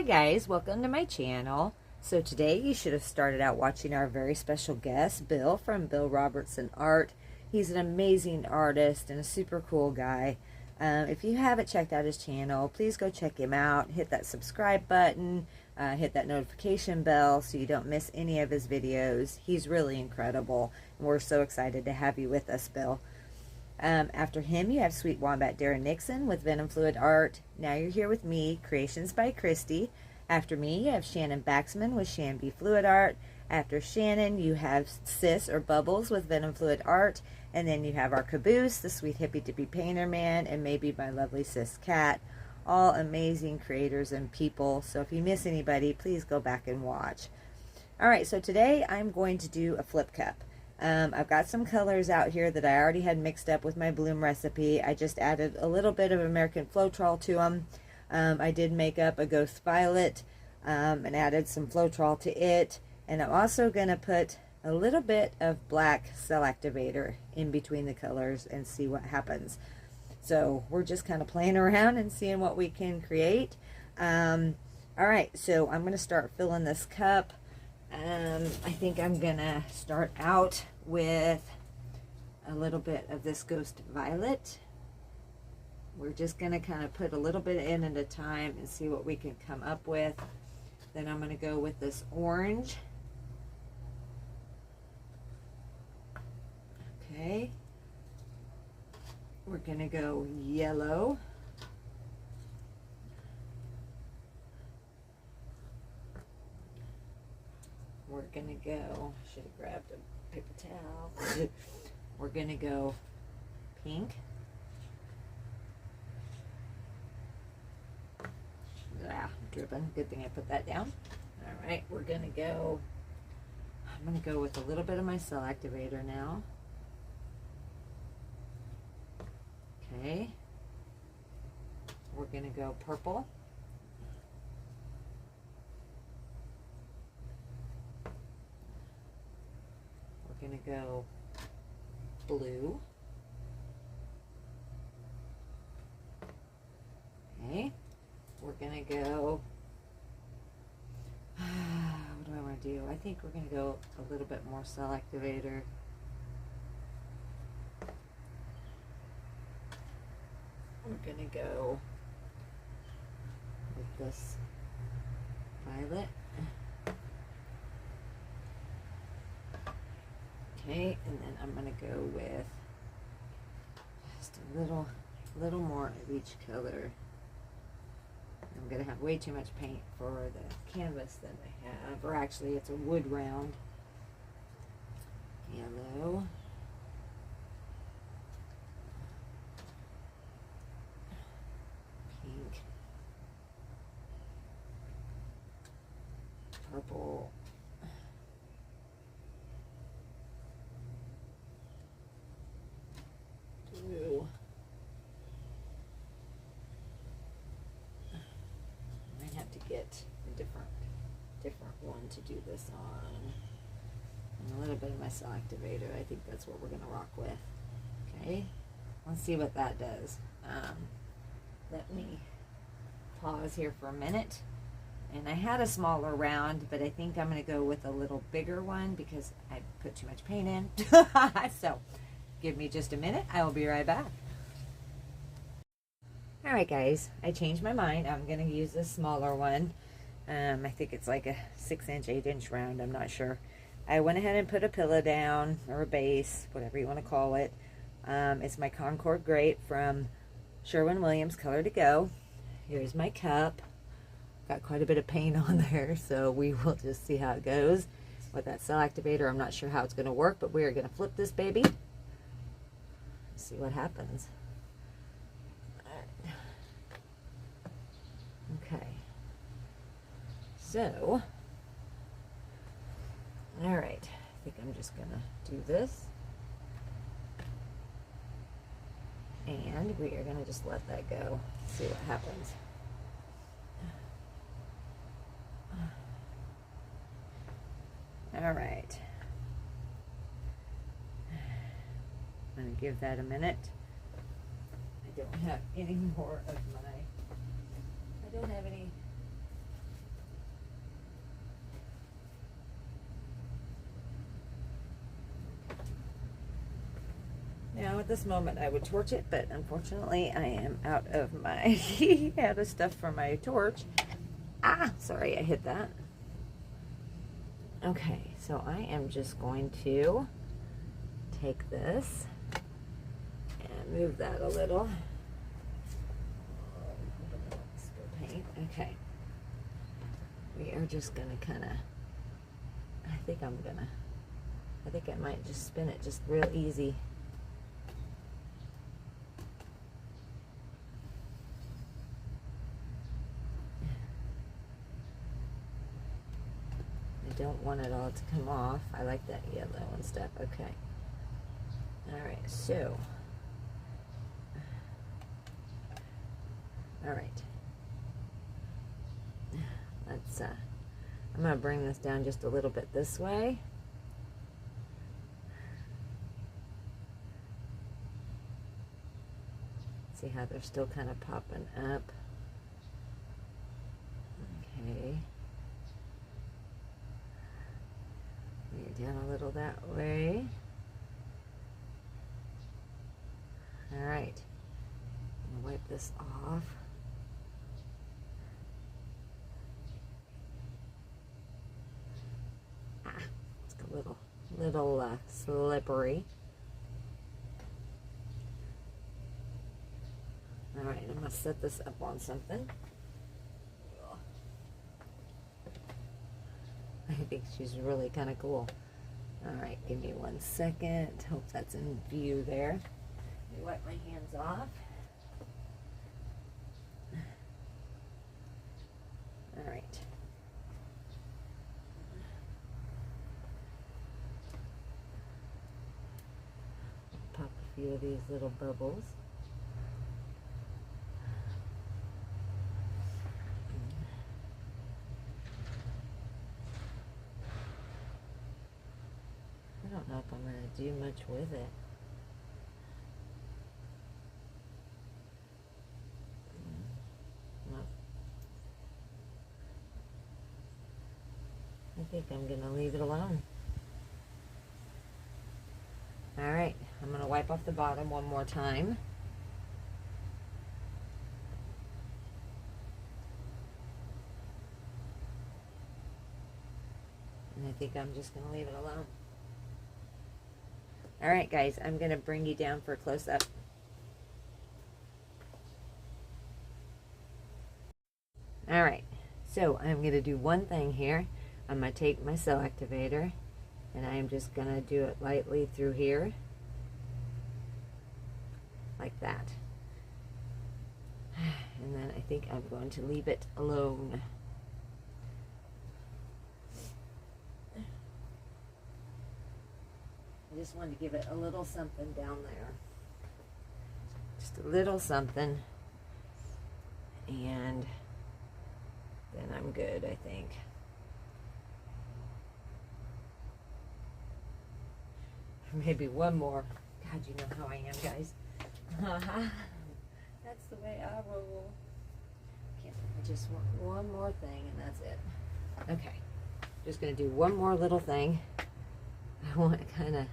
Hi guys, welcome to my channel. So today you should have started out watching our very special guest, Bill from Bill Robertson Art. He's an amazing artist and a super cool guy. If you haven't checked out his channel, please go check him out. Hit that subscribe button, hit that notification bell so you don't miss any of his videos. He's really incredible, and we're so excited to have you with us, Bill. After him, you have Sweet Wombat Darren Nixon with Venom Fluid Art. Now you're here with me, Creations by Christy. After me, you have Shannon Baxman with ShanB Fluid Art. After Shannon, you have Sis or Bubbles with Venom Fluid Art. And then you have our caboose, the sweet Hippy Dippy Painterman, and maybe my lovely sis Cat. All amazing creators and people. So if you miss anybody, please go back and watch. Alright, so today I'm going to do a flip cup. I've got some colors out here that I already had mixed up with my bloom recipe. I just added a little bit of American Floetrol to them. I did make up a Ghost Violet and added some Floetrol to it. And I'm also going to put a little bit of black cell activator in between the colors and see what happens. So we're just kind of playing around and seeing what we can create. Alright, so I'm going to start filling this cup. I think I'm gonna start out with a little bit of this Ghost Violet. We're just gonna kind of put a little bit in at a time and see what we can come up with. Then I'm gonna go with this orange. Okay. We're gonna go yellow. We're gonna go, should have grabbed a paper towel. We're gonna go pink. Dripping, good thing I put that down. All right, we're gonna go, I'm gonna go with a little bit of my cell activator now. Okay. We're gonna go purple. Gonna go blue. Okay, we're gonna go what do I want to do? I think we're gonna go a little bit more cell activator. We're gonna go with this violet. Okay, and then I'm going to go with just a little more of each color. I'm going to have way too much paint for the canvas that I have, or actually it's a wood round. Yellow. Pink. Purple. Blue. I might have to get a different one to do this on. And a little bit of my cell activator. I think that's what we're going to rock with. Okay, let's see what that does. Let me pause here for a minute. And I had a smaller round, but I think I'm going to go with a little bigger one because I put too much paint in. So give me just a minute. I will be right back. Alright guys, I changed my mind. I'm going to use this smaller one. I think it's like a 6-inch, 8-inch round. I'm not sure. I went ahead and put a pillow down, or a base, whatever you want to call it. It's my Concord Grape from Sherwin-Williams Color to Go. Here's my cup. Got quite a bit of paint on there, so we will just see how it goes. With that cell activator, I'm not sure how it's going to work, but we are going to flip this baby. See what happens. Right. Okay. So, all right. I think I'm just gonna do this, and we are gonna just let that go. See what happens. All right. I'm going to give that a minute. I don't have any more of my, I don't have any this moment I would torch it, but unfortunately I am out of my out of stuff for my torch. Ah, sorry, I hit that. Okay, so I am just going to take this and move that a little. Paint. Okay. We are just gonna kind of, I think I might just spin it just real easy. I don't want it all to come off. I like that yellow and stuff. Okay. All right, so. All right. Let's, I'm going to bring this down just a little bit this way. See how they're still kind of popping up. Okay. Bring it down a little that way. All right. I'm going to wipe this off. Little slippery. All right, I'm gonna set this up on something. I think she's really kind of cool. All right, give me 1 second. Hope that's in view there. Let me wipe my hands off. All right. Of these little bubbles. I don't know if I'm going to do much with it. No. I think I'm going to leave it alone. All right, I'm going to wipe off the bottom one more time. And I think I'm just going to leave it alone. All right, guys, I'm going to bring you down for a close-up. All right, so I'm going to do one thing here. I'm going to take my cell activator, and I'm just going to do it lightly through here, like that. And then I think I'm going to leave it alone. I just wanted to give it a little something down there. Just a little something. And then I'm good, I think. Maybe one more. God, you know how I am, guys. That's the way I roll. I just want one more thing, and that's it. Okay. Just going to do one more little thing. I want kind of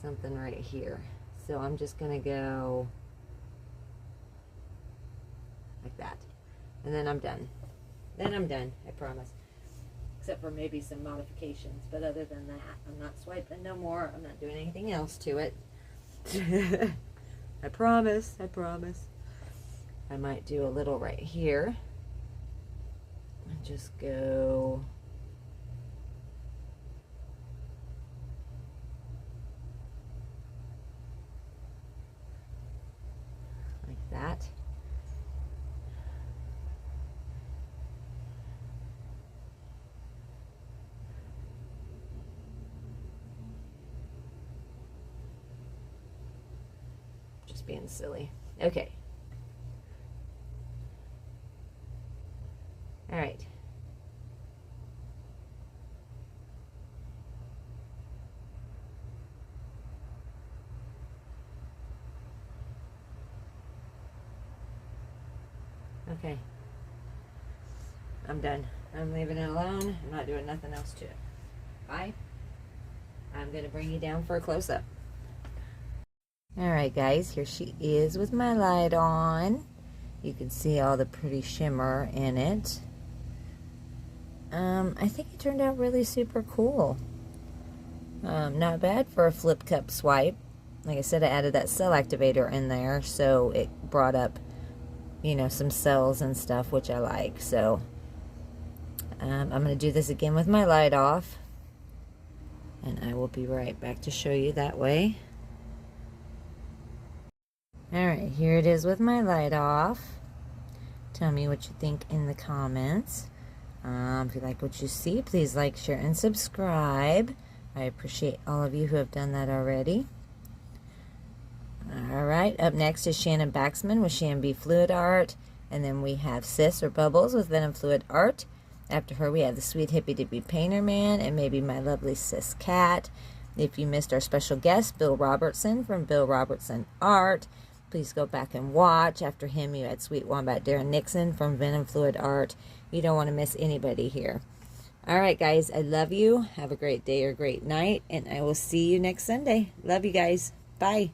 something right here. So I'm just going to go like that. And then I'm done. Then I'm done, I promise. Except for maybe some modifications. But other than that, I'm not swiping no more. I'm not doing anything else to it. I promise, I promise. I might do a little right here. And just go like that. Just being silly. Okay. All right. Okay. I'm done. I'm leaving it alone. I'm not doing nothing else to it. Bye. I'm going to bring you down for a close-up. Alright guys, here she is with my light on. You can see all the pretty shimmer in it. I think it turned out really super cool. Not bad for a flip cup swipe. Like I said, I added that cell activator in there, so it brought up, you know, some cells and stuff, which I like. So I'm going to do this again with my light off, and I will be right back to show you that way. Alright, here it is with my light off. Tell me what you think in the comments. If you like what you see, please like, share, and subscribe. I appreciate all of you who have done that already. Alright, up next is Shannon Baxman with ShanB Fluid Art. And then we have Sis or Bubbles with Venom Fluid Art. After her, we have the sweet Hippy Dippy Painterman and maybe my lovely Sis Cat. If you missed our special guest, Bill Robertson from Bill Robertson Art, please go back and watch. After him, you had Sweet Wombat Darren Nixon from Venom Fluid Art. You don't want to miss anybody here. Alright guys, I love you. Have a great day or great night, and I will see you next Sunday. Love you guys. Bye.